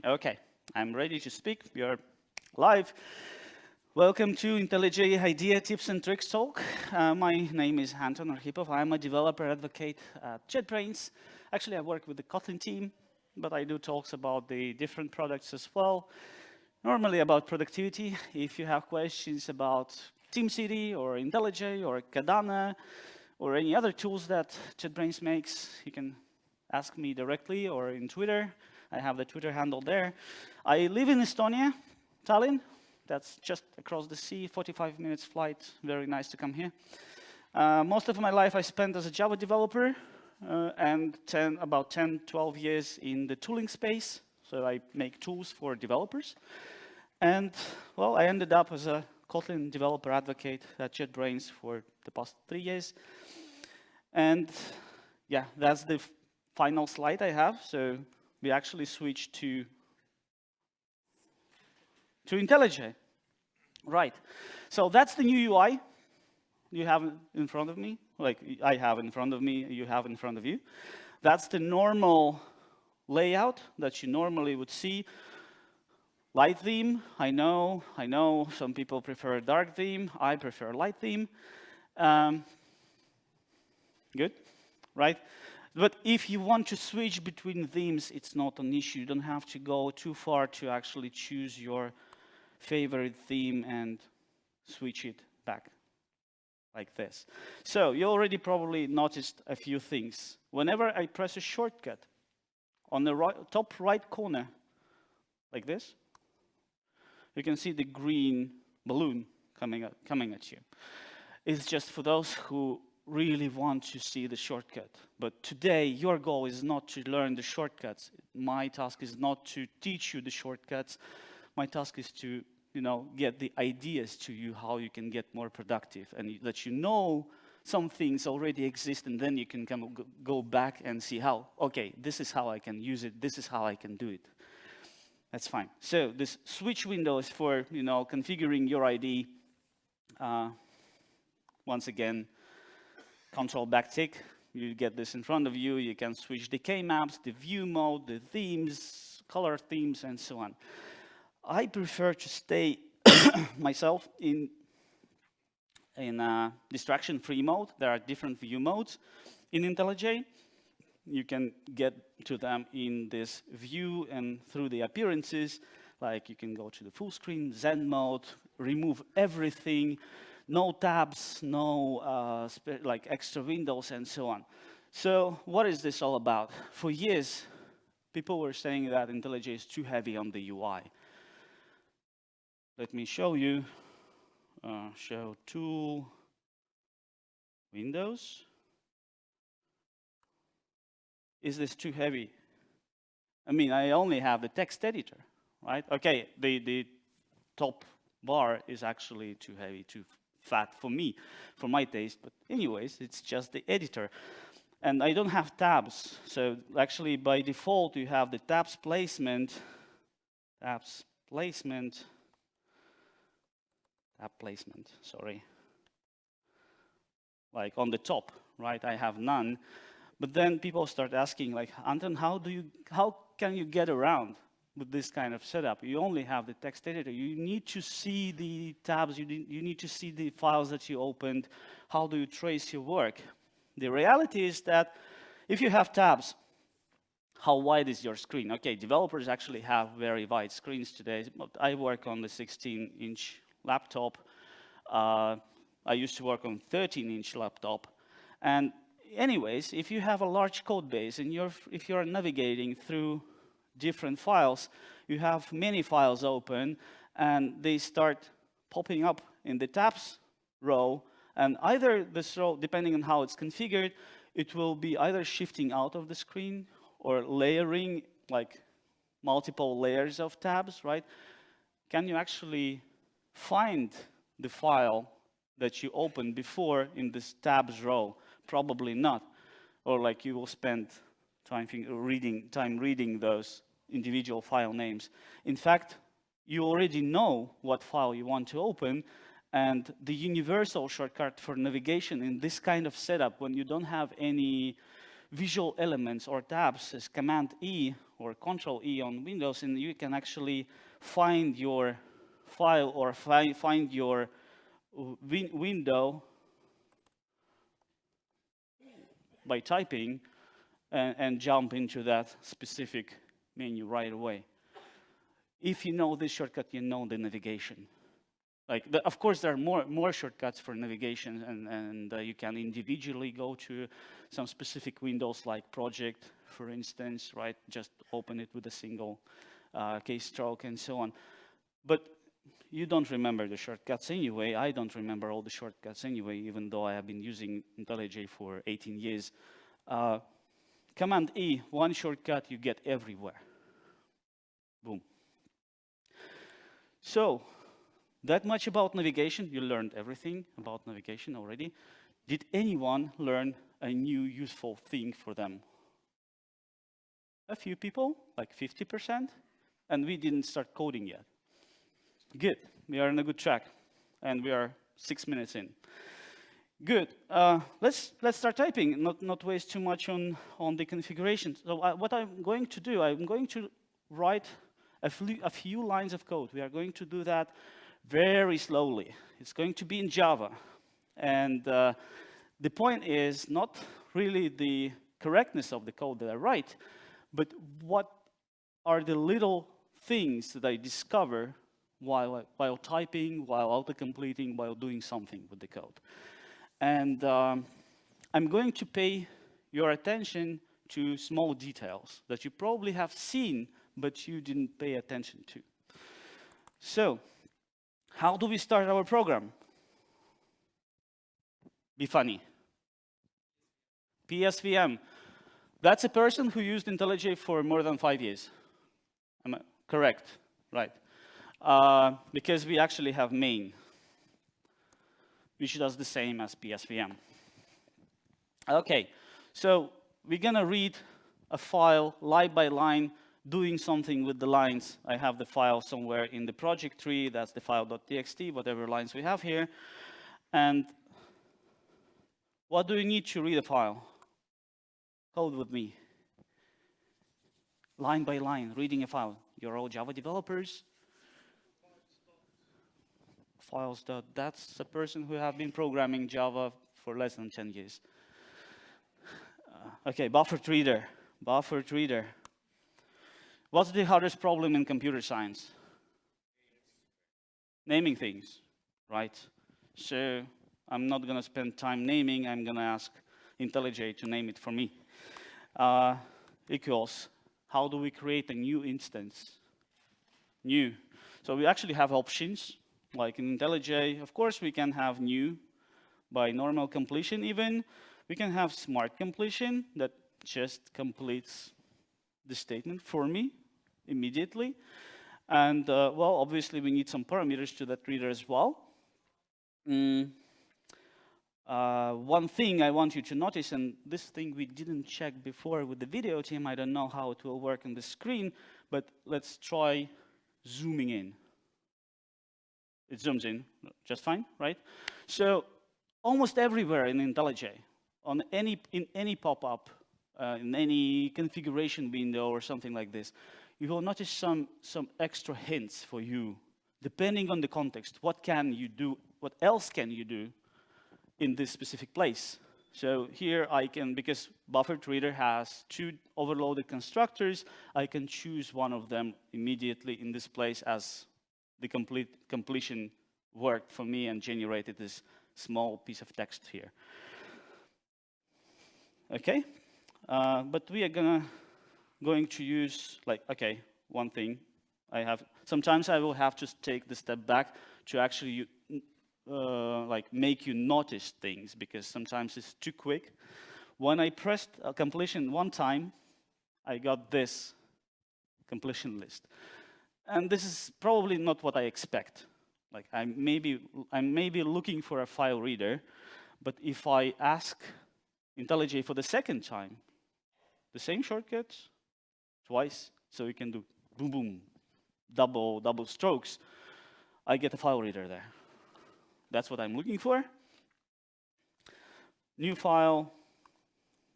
Okay, I'm ready to speak. We are live. Welcome to IntelliJ IDEA Tips and Tricks Talk. My name is Anton Arhipov. I'm a developer advocate at JetBrains. Actually, I work with the Kotlin team, but I do talks about the different products as well. Normally about productivity. If you have questions about TeamCity or IntelliJ or Kadana or any other tools that JetBrains makes, you can ask me directly or in Twitter. I have the Twitter handle there. I live in Estonia, Tallinn. That's just across the sea, 45 minutes flight. Very nice to come here. Most of my life I spent as a Java developer and about 10, 12 years in the tooling space. So I make tools for developers. And, well, I ended up as a Kotlin developer advocate at JetBrains for the past 3 years. And, yeah, that's the final slide I have. So we actually switched to IntelliJ. Right. So that's the new UI you have in front of me. Like I have in front of me, you have in front of you. That's the normal layout that you normally would see. Light theme, I know. Some people prefer dark theme. I prefer light theme. Good, right? But if you want to switch between themes, it's not an issue. You don't have to go too far to actually choose your favorite theme and switch it back like this. So you already probably noticed a few things. Whenever I press a shortcut on the top right corner, like this, you can see the green balloon coming at you. It's just for those who really want to see the shortcut. But today, your goal is not to learn the shortcuts. My task is not to teach you the shortcuts. My task is to, get the ideas to you how you can get more productive and that you know some things already exist, and then you can go back and see how, okay, this is how I can use it, this is how I can do it. That's fine. So this switch window is for, configuring your IDE. Once again, Ctrl backtick, you get this in front of you. You can switch the K-maps, the view mode, the themes, color themes, and so on. I prefer to stay myself in distraction-free mode. There are different view modes in IntelliJ. You can get to them in this view and through the appearances. Like you can go to the full screen, Zen mode, remove everything, no tabs, no like extra windows, and so on. So what is this all about? For years, people were saying that IntelliJ is too heavy on the UI. Let me show you. Show tool, Windows. Is this too heavy? I mean, I only have the text editor, right? Okay, the top bar is actually too heavy, too fat for me, for my taste, but anyways, it's just the editor. And I don't have tabs, so actually by default you have the tab placement, sorry, like on the top, right? I have none. But then people start asking, like, Anton, how can you get around with this kind of setup? You only have the text editor. You need to see the tabs. You need to see the files that you opened. How do you trace your work? The reality is that if you have tabs, how wide is your screen? Okay, developers actually have very wide screens today. I work on the 16-inch laptop. I used to work on 13-inch laptop. And anyways, if you have a large code base and if you're navigating through different files, you have many files open and they start popping up in the tabs row, and either this row, depending on how it's configured, it will be either shifting out of the screen or layering like multiple layers of tabs, right? Can you actually find the file that you opened before in this tabs row? Probably not. Or like you will spend time reading those individual file names. In fact, you already know what file you want to open, and the universal shortcut for navigation in this kind of setup, when you don't have any visual elements or tabs, is Command-E or Ctrl+E on Windows, and you can actually find your file or find your window by typing and jump into that specific menu right away. If you know this shortcut, you know the navigation. Of course, there are more shortcuts for navigation, and you can individually go to some specific windows like project, for instance, right? Just open it with a single keystroke and so on. But you don't remember the shortcuts anyway. I don't remember all the shortcuts anyway, even though I have been using IntelliJ for 18 years. Command E, one shortcut you get everywhere. Boom. So, that much about navigation. You learned everything about navigation already. Did anyone learn a new useful thing for them? A few people, like 50%, and we didn't start coding yet. Good, we are on a good track, and we are 6 minutes in. Good, let's start typing, not waste too much on the configuration. So what I'm going to do, I'm going to write a few lines of code. We are going to do that very slowly. It's going to be in Java. And the point is not really the correctness of the code that I write, but what are the little things that I discover while typing, while autocompleting, while doing something with the code. And I'm going to pay your attention to small details that you probably have seen, but you didn't pay attention to. So, how do we start our program? Be funny. PSVM. That's a person who used IntelliJ for more than 5 years. Am I correct? Right. Because we actually have main, which does the same as PSVM. Okay, so we're gonna read a file line by line, doing something with the lines. I have the file somewhere in the project tree. That's the file.txt, whatever lines we have here. And what do you need to read a file? Code with me. Line by line, reading a file. You're all Java developers. Files. That's a person who have been programming Java for less than 10 years. Okay, buffered reader. Buffered reader. What's the hardest problem in computer science? Naming things, right? So I'm not going to spend time naming. I'm going to ask IntelliJ to name it for me. Equals, how do we create a new instance? New. So we actually have options. Like in IntelliJ, of course, we can have new by normal completion even. We can have smart completion that just completes the statement for me immediately. And, well, obviously, we need some parameters to that reader as well. One thing I want you to notice, and this thing we didn't check before with the video team, I don't know how it will work on the screen, but let's try zooming in. It zooms in just fine, right? So almost everywhere in IntelliJ, in any pop-up, in any configuration window or something like this, you will notice some extra hints for you, depending on the context. What can you do? What else can you do in this specific place? So here I can, because buffered reader has 2 overloaded constructors, I can choose one of them immediately in this place as the completion worked for me and generated this small piece of text here. Okay, but we are going to use, like, okay, one thing I have. Sometimes I will have to take the step back to actually like make you notice things, because sometimes it's too quick. When I pressed completion one time, I got this completion list. And this is probably not what I expect. Like I'm maybe looking for a file reader, but if I ask IntelliJ for the second time, the same shortcut twice, so you can do boom boom, double strokes, I get a file reader there. That's what I'm looking for. New file,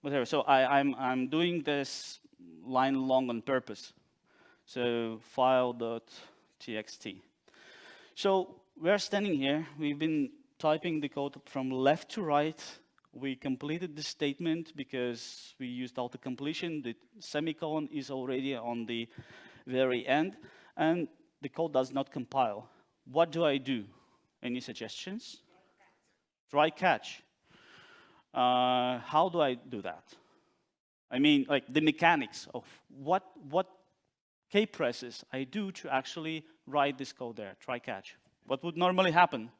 whatever. So I'm doing this line long on purpose. So file.txt. So we're standing here. We've been typing the code from left to right. We completed the statement because we used auto-completion. The semicolon is already on the very end, and the code does not compile. What do I do? Any suggestions? Try catch. How do I do that? I mean, like the mechanics of what key presses I do to actually write this code there. Try catch. What would normally happen?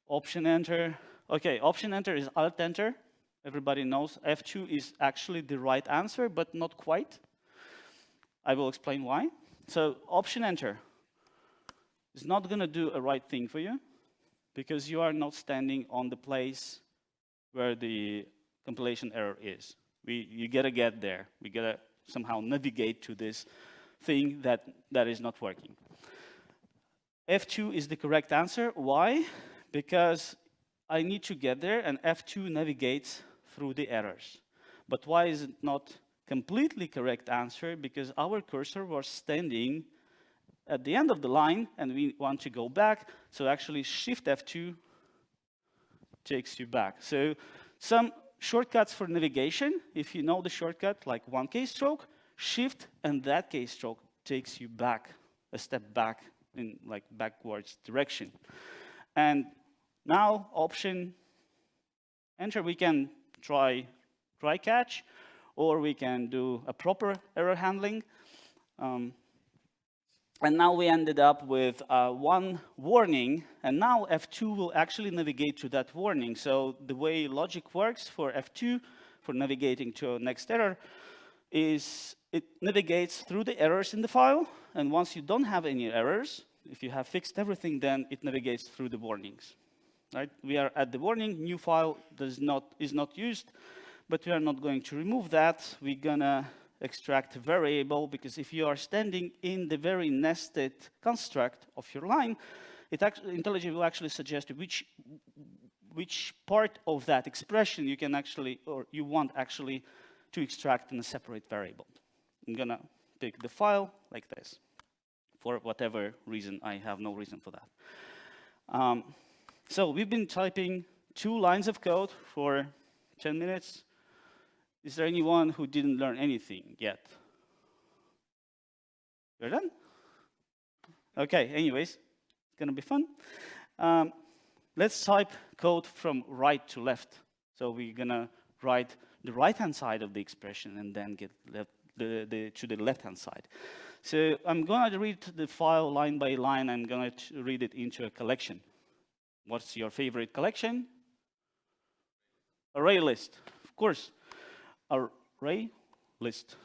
Option enter. Okay, option enter is alt enter. Everybody knows F2 is actually the right answer, but not quite. I will explain why. So option enter is not going to do a right thing for you because you are not standing on the place where the compilation error is. You got to get there. We got to somehow navigate to this thing that is not working. F2 is the correct answer. Why? Because I need to get there, and F2 navigates through the errors. But why is it not completely correct answer? Because our cursor was standing at the end of the line, and we want to go back. So actually, Shift F2 takes you back. So some shortcuts for navigation, if you know the shortcut, like one keystroke, Shift and that keystroke takes you back, a step back in like backwards direction. And now option enter, we can try catch, or we can do a proper error handling. And now we ended up with one warning, and now F2 will actually navigate to that warning. So the way logic works for F2, for navigating to a next error, is it navigates through the errors in the file, and once you don't have any errors, if you have fixed everything, then it navigates through the warnings. Right? We are at the warning, new file is not used, but we are not going to remove that. We're gonna extract a variable, because if you are standing in the very nested construct of your line, IntelliJ will actually suggest which part of that expression you can actually, or you want actually to extract in a separate variable. I'm gonna pick the file like this. For whatever reason, I have no reason for that. So we've been typing 2 lines of code for 10 minutes. Is there anyone who didn't learn anything yet? You're done? Okay, anyways, it's gonna be fun. Let's type code from right to left. So we're gonna write the right-hand side of the expression and then get to the left-hand side. So I'm gonna read the file line by line. I'm gonna read it into a collection. What's your favorite collection? Array list, of course. Array list.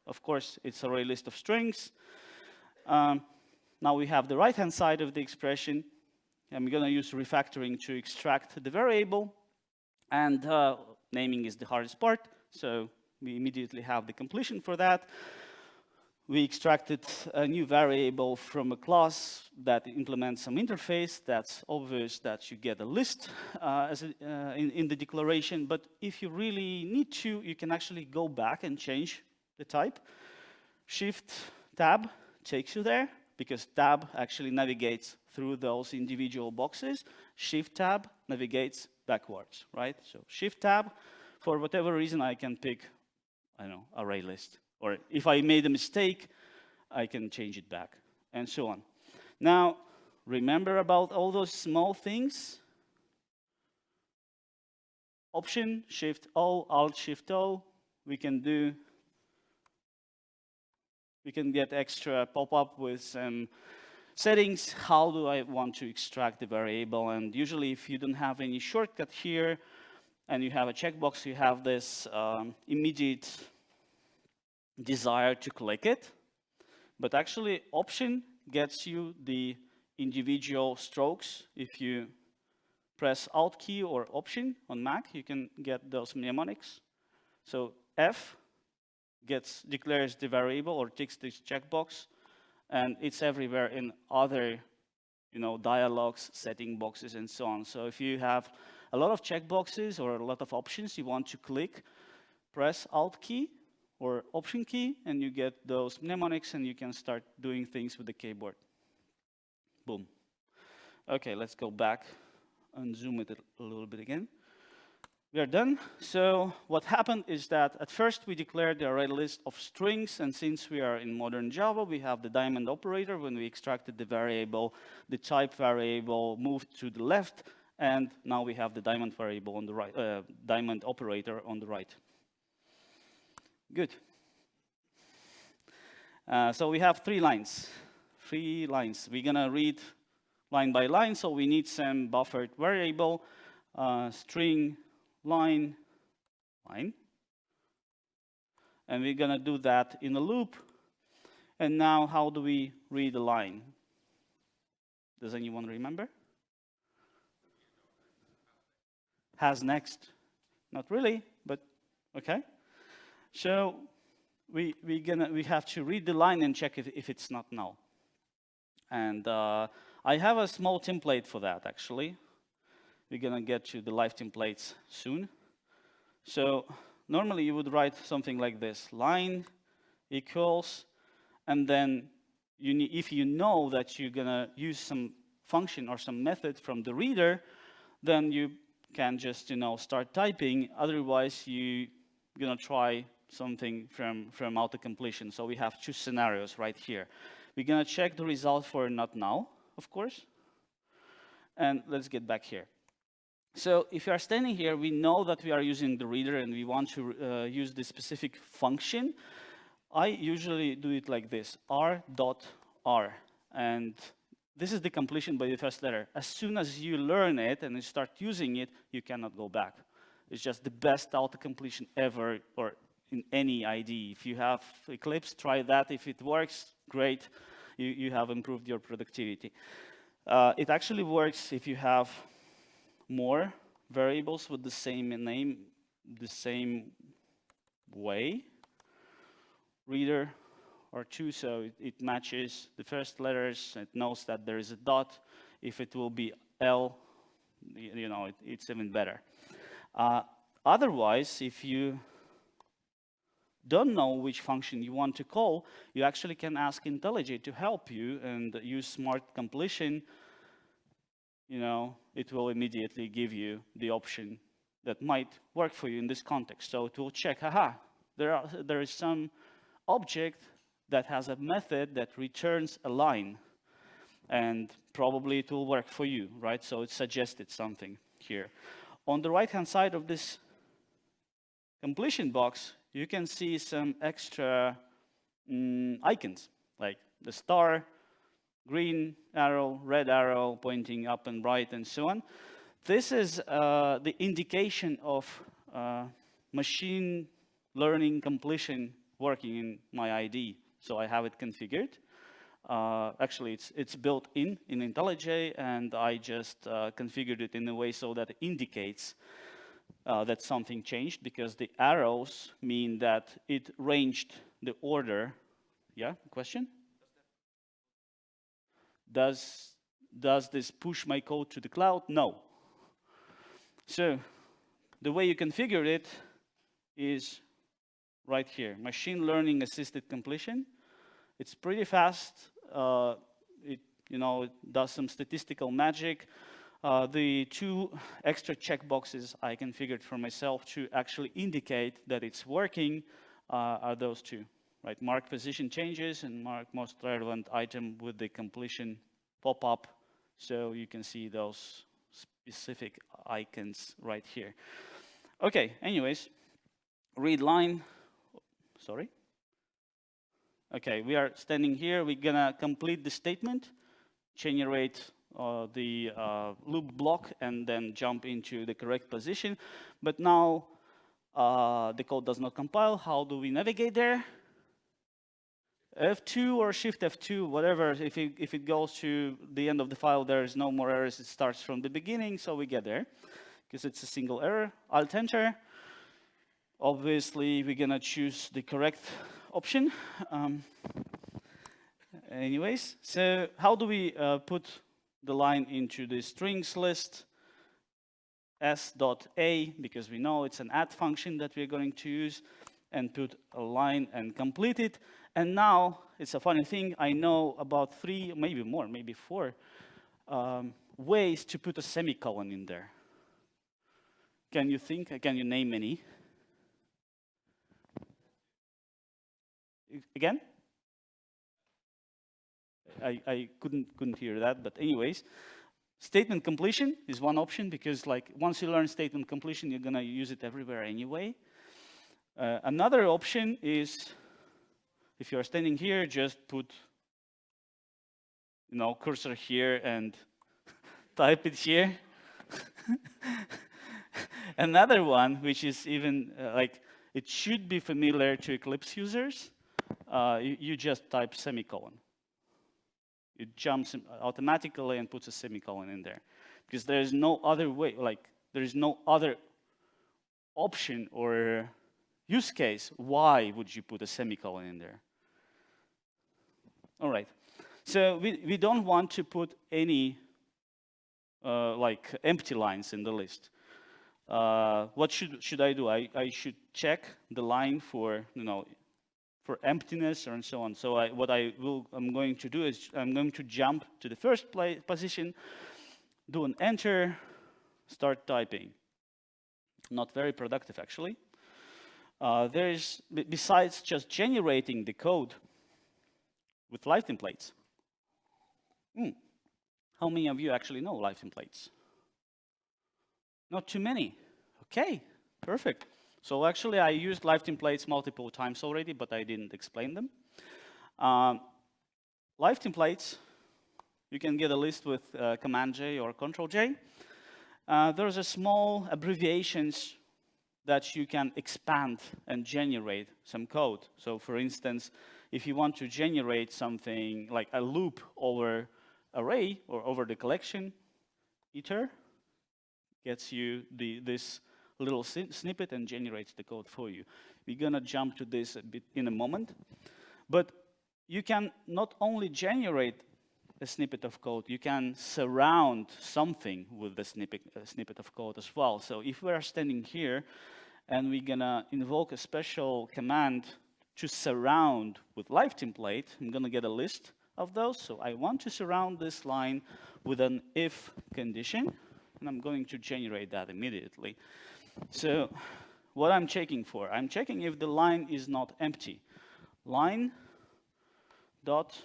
Of course, it's array list of strings. Now we have the right-hand side of the expression. I'm going to use refactoring to extract the variable. And naming is the hardest part, so we immediately have the completion for that. We extracted a new variable from a class that implements some interface. That's obvious that you get a list in the declaration, but if you really need to, you can actually go back and change the type. Shift-Tab takes you there, because tab actually navigates through those individual boxes. Shift-Tab navigates backwards, right? So Shift-Tab, for whatever reason, I can pick, I don't know, array list. Or if I made a mistake, I can change it back, and so on. Now, remember about all those small things? Option, Shift-O, Alt-Shift-O, we can get extra pop-up with some settings. How do I want to extract the variable? And usually, if you don't have any shortcut here, and you have a checkbox, you have this immediate desire to click it, but actually option gets you the individual strokes. If you press Alt key or option on Mac, you can get those mnemonics. So F declares the variable or ticks this checkbox, and it's everywhere in other dialogues, setting boxes, and so on. So if you have a lot of checkboxes or a lot of options you want to click, press Alt key or Option key, and you get those mnemonics, and you can start doing things with the keyboard. Boom. Okay, let's go back and zoom it a little bit again. We are done. So what happened is that at first we declared the array list of strings, and since we are in modern Java, we have the diamond operator. When we extracted the variable, the type variable moved to the left, and now we have the diamond variable on the right, diamond operator on the right. Good. So we have 3 lines. 3 lines. We're gonna read line by line, so we need some buffered variable, string, line, line. And we're gonna do that in a loop. And now how do we read a line? Does anyone remember? Has next. Not really, but okay. So we have to read the line and check if it's not null. And I have a small template for that, actually. We're gonna get to the live templates soon. So normally you would write something like this: line equals, and then if you know that you're gonna use some function or some method from the reader, then you can just start typing. Otherwise, you're gonna try something from auto-completion. So we have 2 scenarios right here. We're gonna check the result for not now, of course. And let's get back here. So if you are standing here, we know that we are using the reader and we want to use this specific function. I usually do it like this, r.r. And this is the completion by the first letter. As soon as you learn it and you start using it, you cannot go back. It's just the best auto-completion ever, or in any IDE. If you have Eclipse, try that. If it works, great. You have improved your productivity. It actually works if you have more variables with the same name, the same way. Reader or 2, so it matches the first letters. It knows that there is a dot. If it will be L, it's even better. Otherwise, if you don't know which function you want to call, you actually can ask IntelliJ to help you and use smart completion. It will immediately give you the option that might work for you in this context. So it will check, there is some object that has a method that returns a line, and probably it will work for you, right? So it suggested something here. On the right-hand side of this completion box, you can see some extra icons, like the star, green arrow, red arrow pointing up and right, and so on. This is the indication of machine learning completion working in my IDE. So I have it configured. Actually, it's built in IntelliJ, and I just configured it in a way so that it indicates that something changed, because the arrows mean that it ranged the order. Yeah, question? Does this push my code to the cloud? No. So the way you configure it is right here, machine learning assisted completion. It's pretty fast. It does some statistical magic. The 2 extra checkboxes I configured for myself to actually indicate that it's working are those 2. Right, mark position changes and mark most relevant item with the completion pop-up, so you can see those specific icons right here. Okay, anyways, read line, sorry. Okay, we are standing here, we're gonna complete the statement, generate the loop block, and then jump into the correct position. But now the code does not compile. How do we navigate there? F2 or Shift F2, whatever. If it goes to the end of the file, there is no more errors. It starts from the beginning, so we get there, because it's a single error. Alt-Enter. Obviously, we're gonna choose the correct option. Anyways, so how do we put the line into the strings list? s.a, because we know it's an add function that we're going to use, and put a line and complete it. And now, it's a funny thing, I know about 3, maybe more, maybe 4 ways to put a semicolon in there. Can you think, can you name any? Again? I couldn't hear that, but anyways. Statement completion is one option, because like once you learn statement completion, you're gonna use it everywhere anyway. Another option is, if you're standing here, just put, cursor here and type it here. Another one, which is even it should be familiar to Eclipse users, you just type semicolon. It jumps automatically and puts a semicolon in there. Because there is no other way, there is no other option or use case. Why would you put a semicolon in there? All right. So we don't want to put any empty lines in the list. What should I do? I should check the line for for emptiness and so on. So I'm going to do is I'm going to jump to the first position, do an enter, start typing. Not very productive actually. There's, besides just generating the code with live templates. How many of you actually know live templates? Not too many. Okay, perfect. So actually, I used live templates multiple times already, but I didn't explain them. Live templates, you can get a list with Command-J or Ctrl+J. There's a small abbreviations that you can expand and generate some code. So for instance, if you want to generate something like a loop over array or over the collection, iter gets you this little snippet and generates the code for you. We're gonna jump to this a bit in a moment. But you can not only generate a snippet of code, you can surround something with the snippet of code as well. So if we are standing here and we're gonna invoke a special command to surround with live template, I'm gonna get a list of those. So I want to surround this line with an if condition, and I'm going to generate that immediately. So what I'm checking for, I'm checking if the line is not empty. Line dot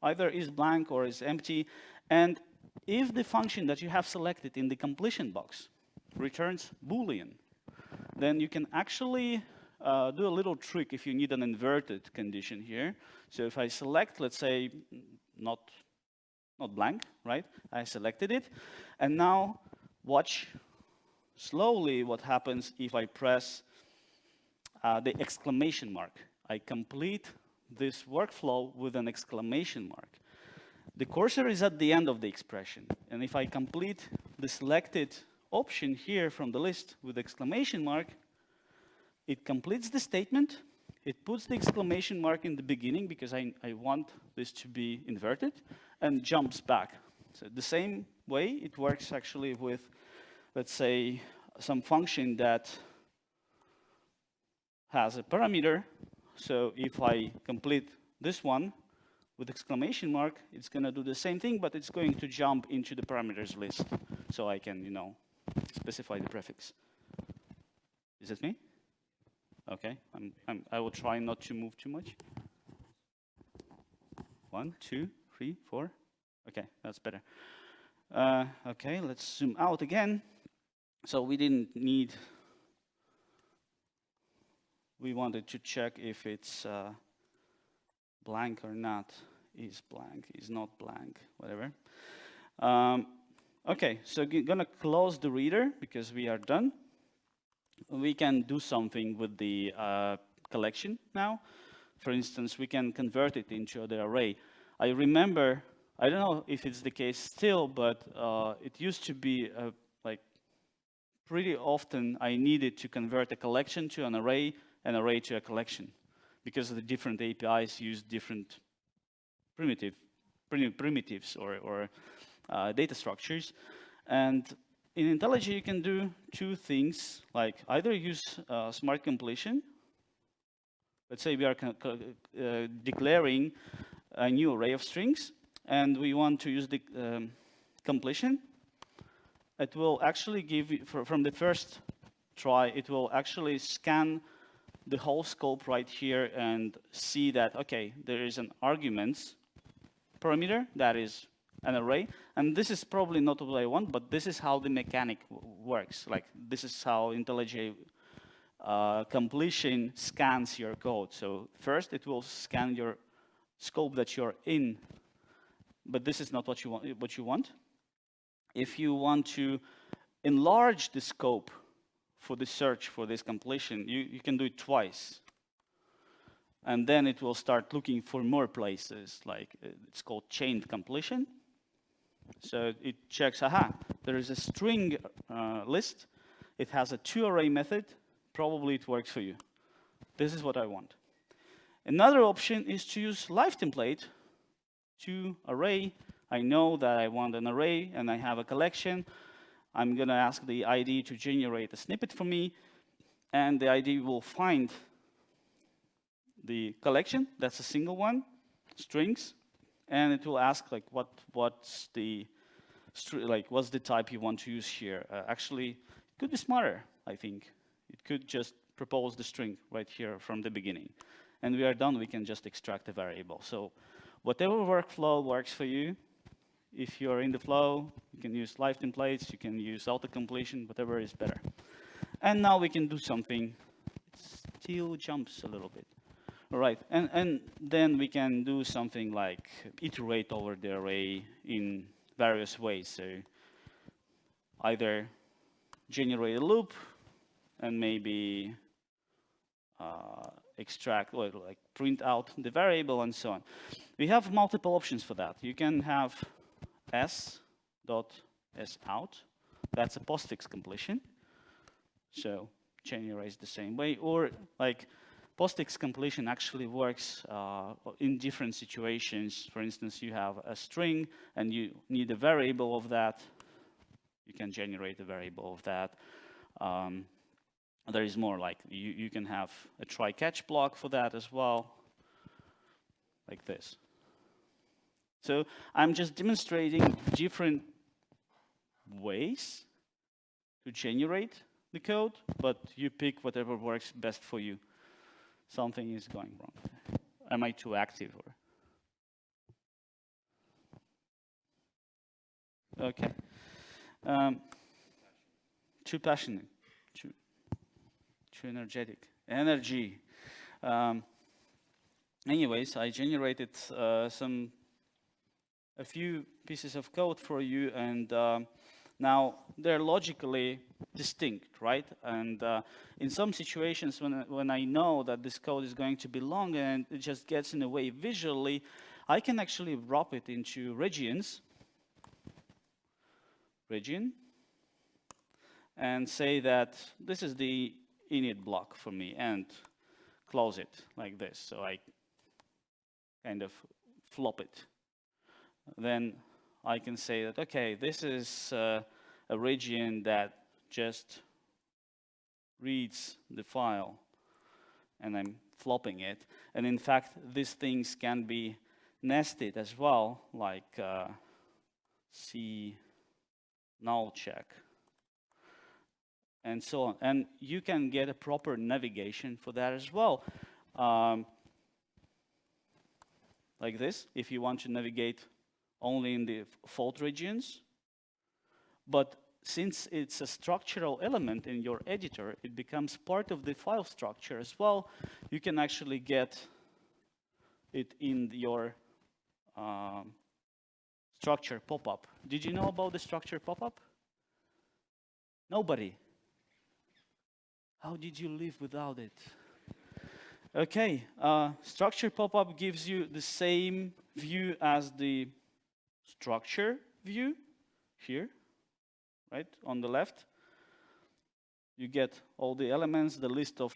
either is blank or is empty, and if the function that you have selected in the completion box returns Boolean, then you can actually do a little trick if you need an inverted condition here. So if I select, let's say, not blank, right? I selected it, and now watch slowly what happens if I press the exclamation mark. I complete this workflow with an exclamation mark. The cursor is at the end of the expression, and if I complete the selected option here from the list with exclamation mark, it completes the statement, it puts the exclamation mark in the beginning because I want this to be inverted, and jumps back. So the same way it works actually with, let's say, some function that has a parameter. So if I complete this one with exclamation mark, it's going to do the same thing, but it's going to jump into the parameters list. So I can, specify the prefix. Is it me? Okay, I will try not to move too much. 1, 2, 3, 4. Okay, that's better. Okay, let's zoom out again. So we didn't need, we wanted to check if it's blank or not. Is blank, is not blank, whatever. Okay, so we're gonna close the reader because we are done. We can do something with the collection now. For instance, we can convert it into the array. I remember, I don't know if it's the case still, but it used to be pretty often I needed to convert a collection to an array to a collection, because the different APIs use different primitives or data structures. And in IntelliJ, you can do two things, like either use smart completion. Let's say we are declaring a new array of strings, and we want to use the completion. It will actually give you, from the first try, it will actually scan the whole scope right here and see that, okay, there is an arguments parameter that is an array, and this is probably not what I want, but this is how the mechanic works. Like, this is how IntelliJ completion scans your code. So first it will scan your scope that you're in, but this is not what you want. If you want to enlarge the scope for the search for this completion, you can do it twice. And then it will start looking for more places, like it's called chained completion. So it checks, aha, there is a string list. It has a toArray method. Probably it works for you. This is what I want. Another option is to use live template to array. I know that I want an array and I have a collection. I'm going to ask the IDE to generate a snippet for me, and the IDE will find the collection. That's a single one, strings, and it will ask like what's the type you want to use here. Actually, it could be smarter, I think. It could just propose the string right here from the beginning. And we are done, we can just extract a variable. So whatever workflow works for you, if you're in the flow, you can use live templates, you can use auto-completion, whatever is better. And now we can do something. It still jumps a little bit. All right, and then we can do something like iterate over the array in various ways. So either generate a loop and maybe extract, or like print out the variable and so on. We have multiple options for that. You can have s.sout. That's a postfix completion. So generates the same way. Or like postfix completion actually works in different situations. For instance, you have a string and you need a variable of that. You can generate a variable of that. There is more, like you can have a try-catch block for that as well, like this. So I'm just demonstrating different ways to generate the code, but you pick whatever works best for you. Something is going wrong. Am I too active? Or? Okay. Too passionate. Too energetic. Energy. Anyways, I generated a few pieces of code for you, and now they're logically distinct, right? And in some situations, when I know that this code is going to be long and it just gets in the way visually, I can actually wrap it into regions, and say that this is the init block for me, and close it like this. So I kind of flop it. Then I can say that, okay, this is a region that just reads the file, and I'm flopping it. And in fact, these things can be nested as well, like C null check, and so on. And you can get a proper navigation for that as well. Like this, if you want to navigate only in the fault regions. But since it's a structural element in your editor, it becomes part of the file structure as well. You can actually get it in your structure pop-up. Did you know about the structure pop-up? Nobody. How did you live without it? Okay, structure pop-up gives you the same view as the structure view here, right, on the left. You get all the elements, the list of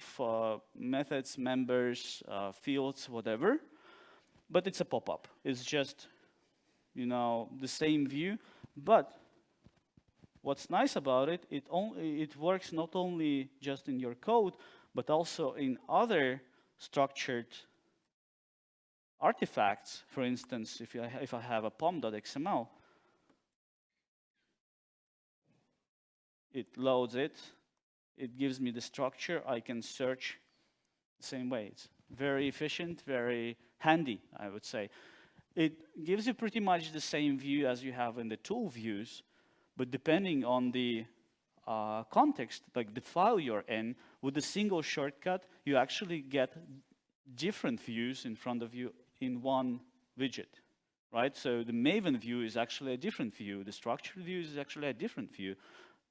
methods, members, fields, whatever. But it's a pop-up. It's just, you know, the same view. But what's nice about it, it works not only just in your code, but also in other structured artifacts. For instance, if I have a pom.xml, it loads it, it gives me the structure, I can search the same way. It's very efficient, very handy, I would say. It gives you pretty much the same view as you have in the tool views, but depending on the context, like the file you're in, with a single shortcut, you actually get different views in front of you in one widget, right? So the Maven view is actually a different view. The structured view is actually a different view,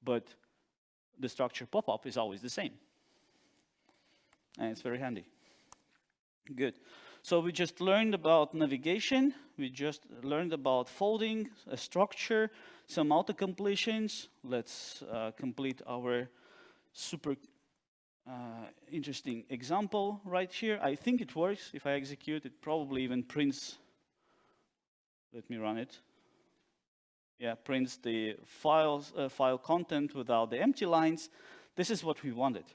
but the structure pop-up is always the same. And it's very handy. Good. So we just learned about navigation. We just learned about folding, a structure, some auto-completions. Let's complete our super interesting example right here. I think it works. If I execute, it probably even prints. Let me run it. Yeah, prints the file content without the empty lines. This is what we wanted.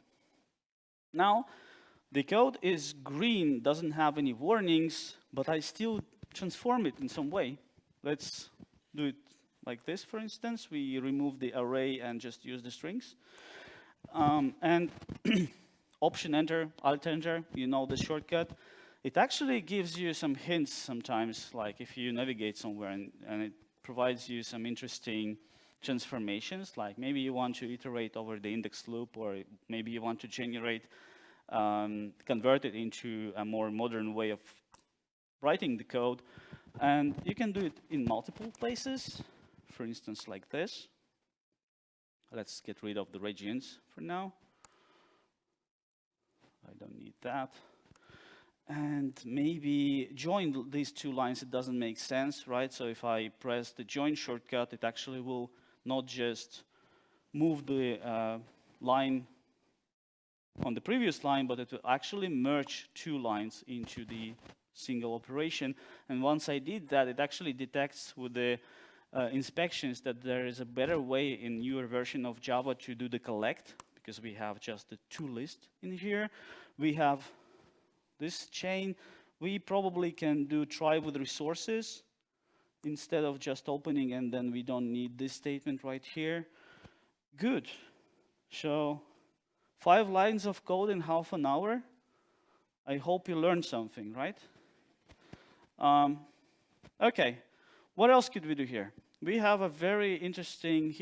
Now, the code is green, doesn't have any warnings, but I still transform it in some way. Let's do it like this, for instance. We remove the array and just use the strings. And Option Enter, Alt Enter, you know the shortcut. It actually gives you some hints sometimes, like if you navigate somewhere and it provides you some interesting transformations, like maybe you want to iterate over the index loop, or maybe you want to convert it into a more modern way of writing the code. And you can do it in multiple places, for instance, like this. Let's get rid of the regions for now. I don't need that. And maybe join these two lines, it doesn't make sense, right? So if I press the join shortcut, it actually will not just move the line on the previous line, but it will actually merge two lines into the single operation. And once I did that, it actually detects with the inspections that there is a better way in newer version of Java to do the collect, because we have just the to list in here. We have this chain. We probably can do try with resources instead of just opening, and then we don't need this statement right here. Good. So 5 lines of code in half an hour. I hope you learned something, right? Okay, what else could we do here? We have a very interesting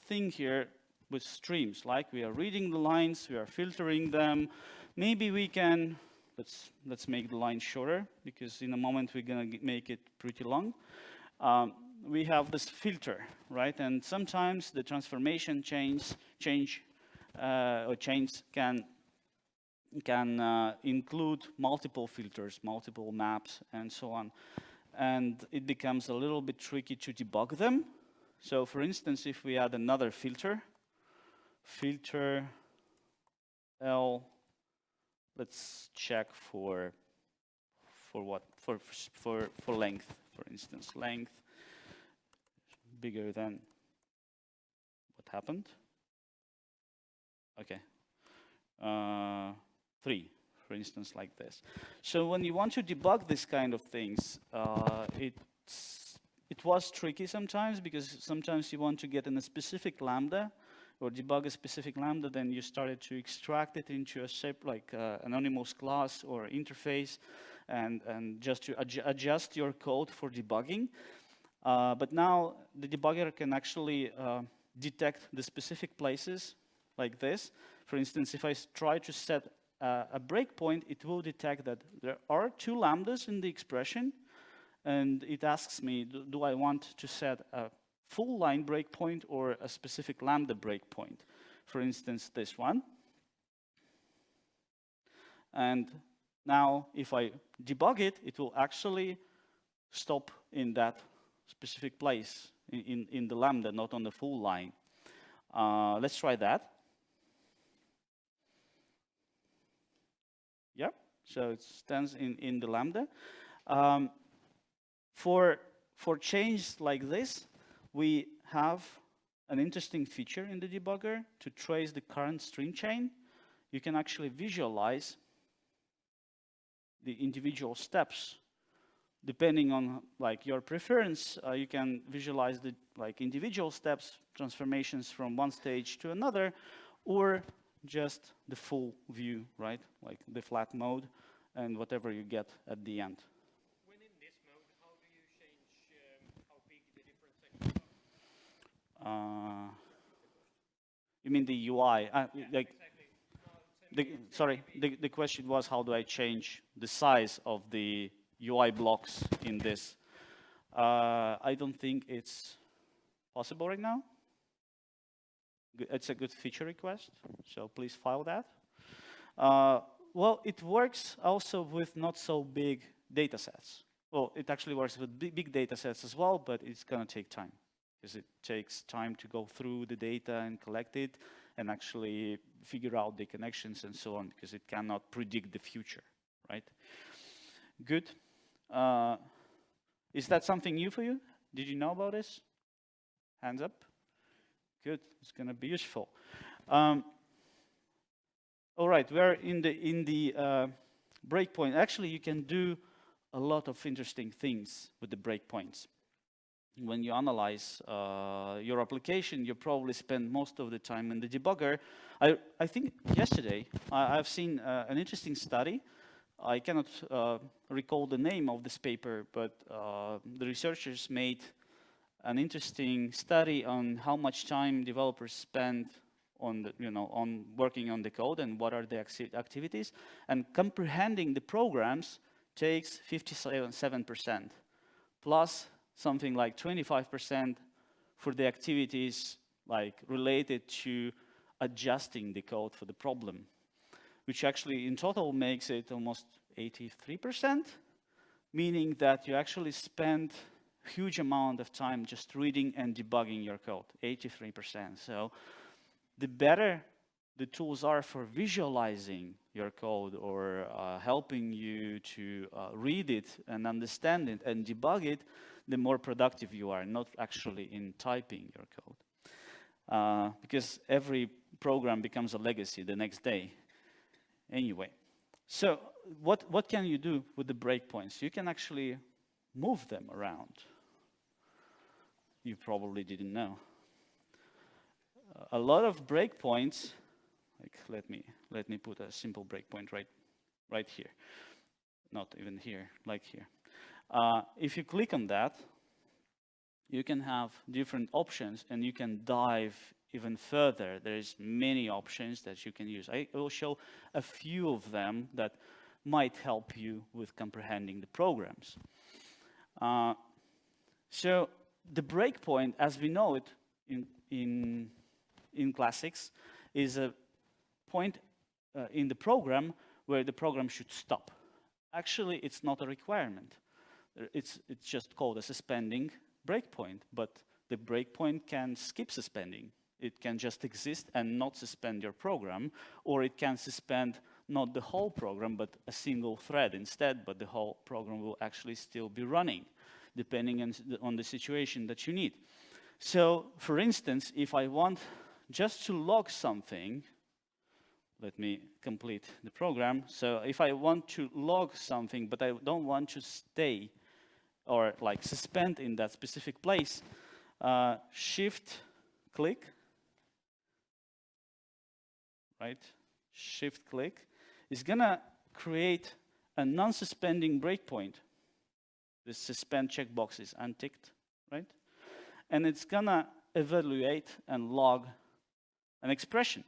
thing here with streams, like we are reading the lines, we are filtering them. Maybe we can, let's make the line shorter, because in a moment we're gonna make it pretty long. We have this filter, right? And sometimes the transformation chains can include multiple filters, multiple maps, and so on. And it becomes a little bit tricky to debug them. So for instance, if we add another filter L, let's check for what? For length, for instance. Length bigger than what happened? Okay. 3, for instance, like this. So when you want to debug this kind of things, it was tricky sometimes, because sometimes you want to get in a specific lambda or debug a specific lambda, then you started to extract it into a shape like anonymous class or interface, and just to adjust your code for debugging. But now the debugger can actually detect the specific places like this. For instance, if I try to set a breakpoint, it will detect that there are 2 lambdas in the expression, and it asks me, do I want to set a full line breakpoint or a specific lambda breakpoint? For instance, this one. And now if I debug it, it will actually stop in that specific place in the lambda, not on the full line. Let's try that. Yep, so it stands in the lambda. For changes like this, we have an interesting feature in the debugger to trace the current stream chain. You can actually visualize the individual steps. Depending on like your preference, you can visualize the like individual steps, transformations from one stage to another, or just the full view, right? Like the flat mode and whatever you get at the end. When in this mode, how do you change how big the different sections are? You mean the UI? Yeah, like exactly. sorry, the question was how do I change the size of the UI blocks in this? I don't think it's possible right now. It's a good feature request, so please file that. Well, it works also with not so big data sets. Well, it actually works with big data sets as well, but it's going to take time because it takes time to go through the data and collect it and actually figure out the connections and so on, because it cannot predict the future, right? Good. Is that something new for you? Did you know about this? Hands up. Good. It's going to be useful. All right, we're in the breakpoint. Actually, you can do a lot of interesting things with the breakpoints. When you analyze your application, you probably spend most of the time in the debugger. I think yesterday I've seen an interesting study. I cannot recall the name of this paper, but the researchers made an interesting study on how much time developers spend on the, on working on the code and what are the activities. And comprehending the programs takes 57%, plus something like 25% for the activities like related to adjusting the code for the problem, which actually in total makes it almost 83%, meaning that you actually spend a huge amount of time just reading and debugging your code, 83%. So the better the tools are for visualizing your code or helping you to read it and understand it and debug it, the more productive you are, not actually in typing your code. Because every program becomes a legacy the next day. Anyway, so what can you do with the breakpoints? You can actually move them around. You probably didn't know. A lot of breakpoints, like let me put a simple breakpoint right here, not even here, like here. If you click on that, you can have different options and you can dive even further. There's many options that you can use. I will show a few of them that might help you with comprehending the programs. So the breakpoint, as we know it in classics, is a point in the program where the program should stop. Actually, it's not a requirement. It's just called a suspending breakpoint, but the breakpoint can skip suspending. It can just exist and not suspend your program, or it can suspend not the whole program, but a single thread instead, but the whole program will actually still be running, depending on the situation that you need. So, for instance, if I want just to log something, let me complete the program. So if I want to log something, but I don't want to stay or like suspend in that specific place, Shift-click, right? Shift-click is gonna create a non-suspending breakpoint. The suspend checkbox is unticked, right? And it's gonna evaluate and log an expression.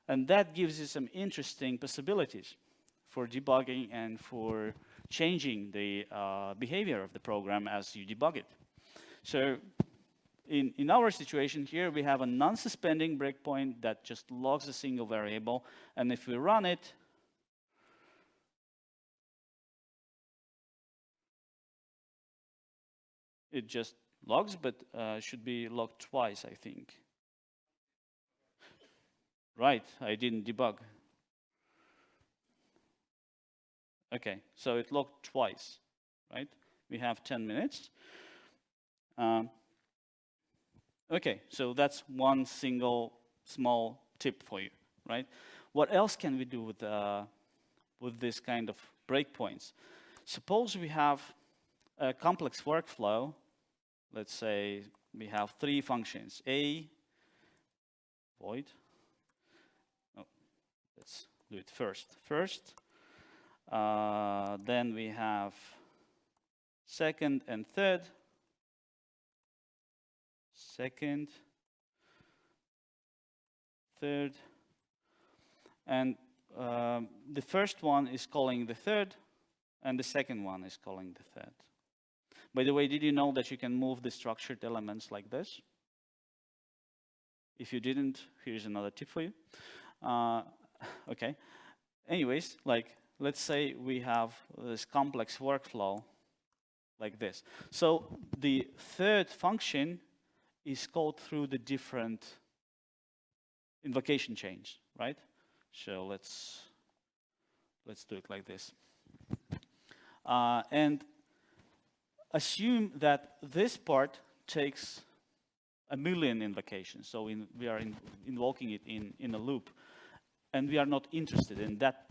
And that gives you some interesting possibilities for debugging and for changing the behavior of the program as you debug it. So in our situation here, we have a non-suspending breakpoint that just logs a single variable. And if we run it, it just logs, but should be logged twice, I think. Right, I didn't debug. Okay, so it logged twice, right? We have 10 minutes. Okay, so that's one single small tip for you, right? What else can we do with this kind of breakpoints? Suppose we have a complex workflow. Let's say we have 3 functions, A, void. Oh, let's do it first. Then we have second and third. Second, third, and the first one is calling the third, and the second one is calling the third. By the way, did you know that you can move the structured elements like this? If you didn't, here's another tip for you. Okay. Anyways, like, let's say we have this complex workflow like this. So the third function is called through the different invocation chains, right? So let's do it like this. And assume that this part takes 1,000,000 invocations. So we are invoking it in a loop. And we are not interested in that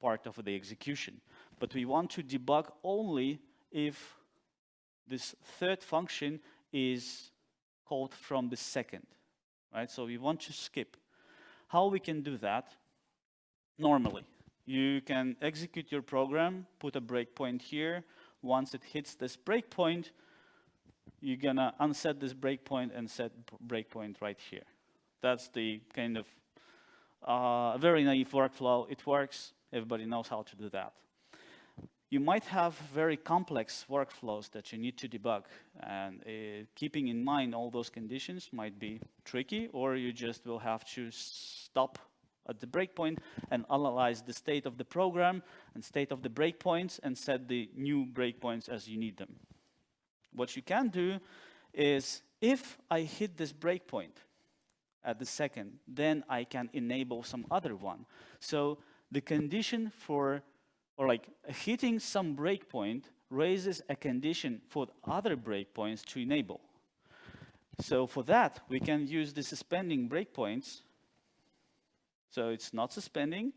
part of the execution. But we want to debug only if this third function is called from the second, right? So we want to skip. How we can do that? Normally, you can execute your program, put a breakpoint here. Once it hits this breakpoint, you're gonna unset this breakpoint and set breakpoint right here. That's the kind of very naive workflow. It works. Everybody knows how to do that. You might have very complex workflows that you need to debug, and keeping in mind all those conditions might be tricky, or you just will have to stop at the breakpoint and analyze the state of the program and state of the breakpoints and set the new breakpoints as you need them. What you can do is, if I hit this breakpoint at the second, then I can enable some other one. So the condition for, or like hitting some breakpoint raises a condition for other breakpoints to enable. So for that, we can use the suspending breakpoints. So it's not suspending.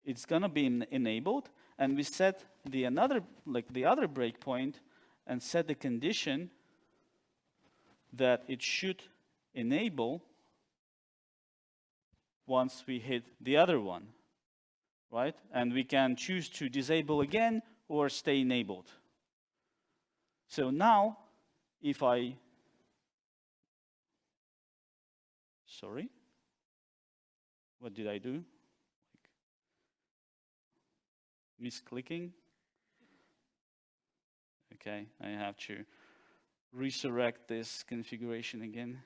It's gonna be enabled, and we set the other breakpoint and set the condition that it should enable once we hit the other one, right? And we can choose to disable again or stay enabled. So now, if I, sorry, what did I do? Misclicking. Okay, I have to resurrect this configuration again.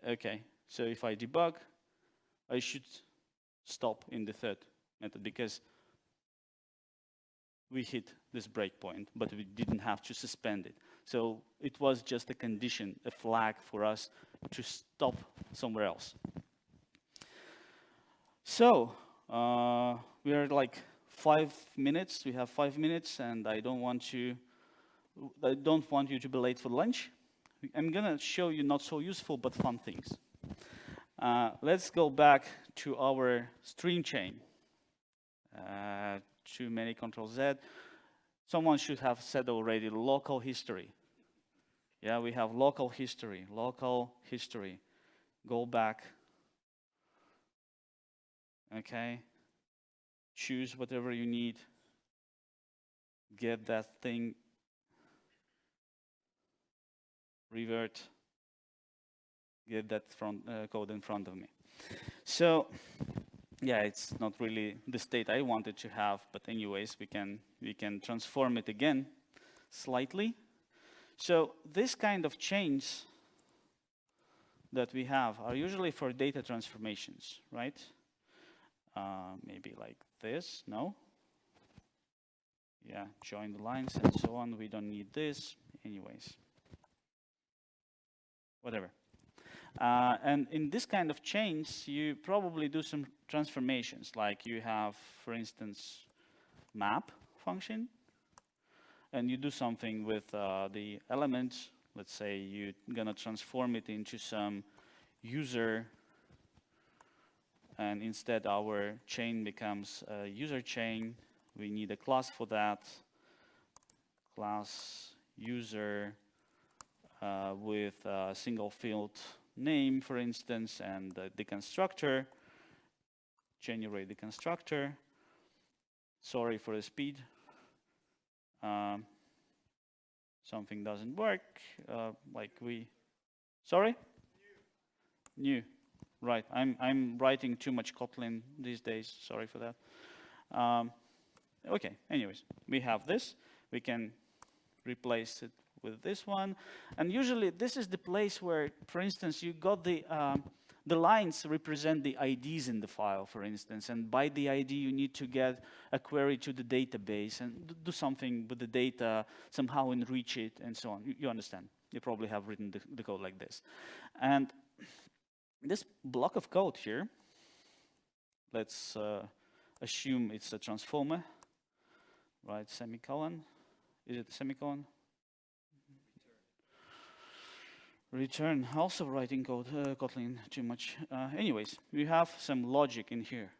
Okay, so if I debug, I should stop in the third method because we hit this breakpoint, but we didn't have to suspend it. So it was just a condition, a flag for us to stop somewhere else. So we are like 5 minutes. We have 5 minutes, and I don't want you to be late for lunch. I'm gonna show you not so useful but fun things. Let's go back to our stream chain. Too many Ctrl+Z. Someone should have said already local history. Yeah, we have local history. Go back. Okay. Choose whatever you need. Get that thing. Revert. Get that code in front of me. So, yeah, it's not really the state I wanted to have, but anyways, we can transform it again slightly. So this kind of chains that we have are usually for data transformations, right? Maybe like this, no? Yeah, join the lines and so on. We don't need this, anyways. Whatever. And in this kind of chains, you probably do some transformations, like you have, for instance, map function, and you do something with the element. Let's say you're gonna transform it into some user, and instead our chain becomes a user chain. We need a class for that. Class user with a single field name, for instance, and the constructor. Generate the constructor. Sorry for the speed. Something doesn't work. Sorry? New. Right. I'm writing too much Kotlin these days. Sorry for that. Okay. Anyways, we have this. We can replace it with this one, and usually this is the place where, for instance, you got the lines represent the IDs in the file, for instance, and by the ID you need to get a query to the database and do something with the data, somehow enrich it, and so on. You understand. You probably have written the code like this. And this block of code here, let's assume it's a transformer, right? Semicolon. Is it a semicolon? Return, also writing code, Kotlin too much. Anyways, we have some logic in here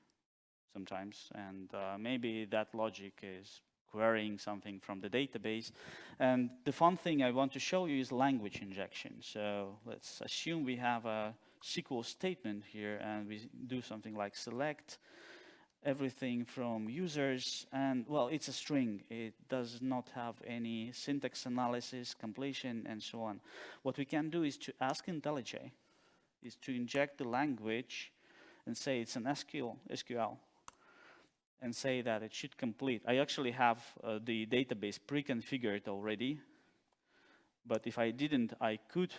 sometimes, and maybe that logic is querying something from the database. And the fun thing I want to show you is language injection. So let's assume we have a SQL statement here, and we do something like select everything from users, and well, it's a string. It does not have any syntax analysis, completion, and so on. What we can do is to ask IntelliJ, is to inject the language and say it's an SQL, and say that it should complete. I actually have the database pre-configured already, but if I didn't, I could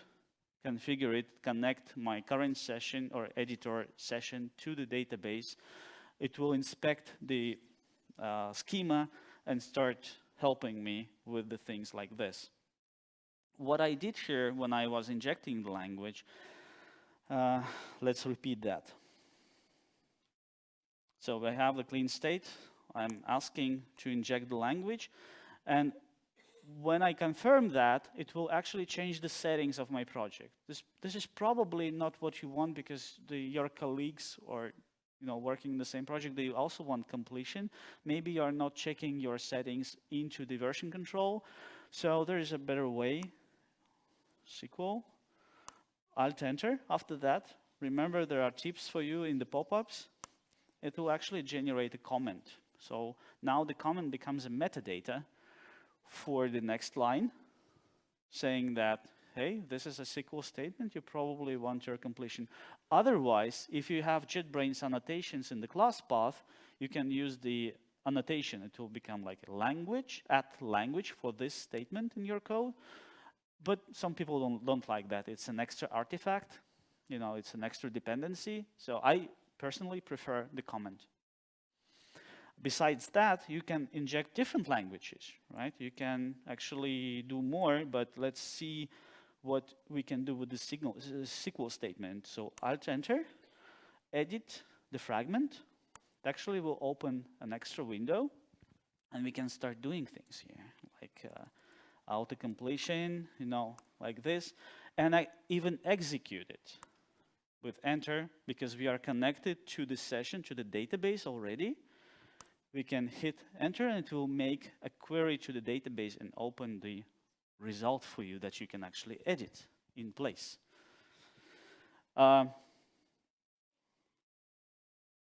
configure it, connect my current session or editor session to the database. It will inspect the schema and start helping me with the things like this. What I did here when I was injecting the language, let's repeat that. So I have the clean state. I'm asking to inject the language. And when I confirm that, it will actually change the settings of my project. This is probably not what you want, because your colleagues or working in the same project, they also want completion. Maybe you're not checking your settings into the version control. So there is a better way. SQL, Alt-Enter. After that, remember there are tips for you in the pop-ups. It will actually generate a comment. So now the comment becomes a metadata for the next line, saying that, hey, this is a SQL statement, you probably want your completion. Otherwise, if you have JetBrains annotations in the class path, you can use the annotation. It will become like a language, add language for this statement in your code. But some people don't like that. It's an extra artifact, it's an extra dependency. So I personally prefer the comment. Besides that, you can inject different languages, right? You can actually do more, but let's see what we can do with the SQL statement. So Alt-Enter, edit the fragment. It actually will open an extra window, and we can start doing things here, like auto-completion, like this. And I even execute it with Enter, because we are connected to the session, to the database already. We can hit Enter, and it will make a query to the database and open the result for you that you can actually edit in place.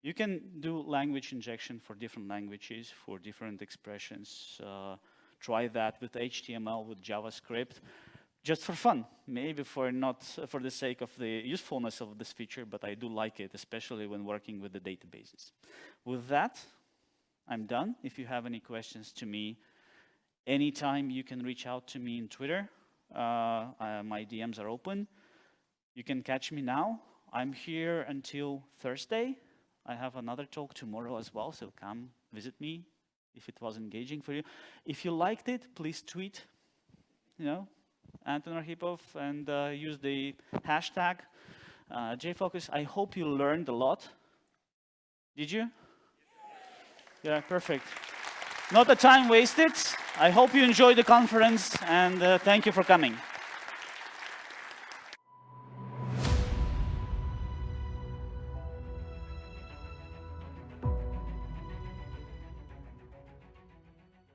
You can do language injection for different languages, for different expressions. Try that with HTML, with JavaScript, just for fun. Maybe not for the sake of the usefulness of this feature, but I do like it, especially when working with the databases. With that, I'm done. If you have any questions to me, anytime you can reach out to me in Twitter. My DMs are open. You can catch me now. I'm here until Thursday. I have another talk tomorrow as well, so come visit me if it was engaging for you. If you liked it, please tweet, Anton Arhipov, and use the hashtag JFocus. I hope you learned a lot. Did you? Yeah, perfect. not a time wasted. I hope you enjoyed the conference, and thank you for coming.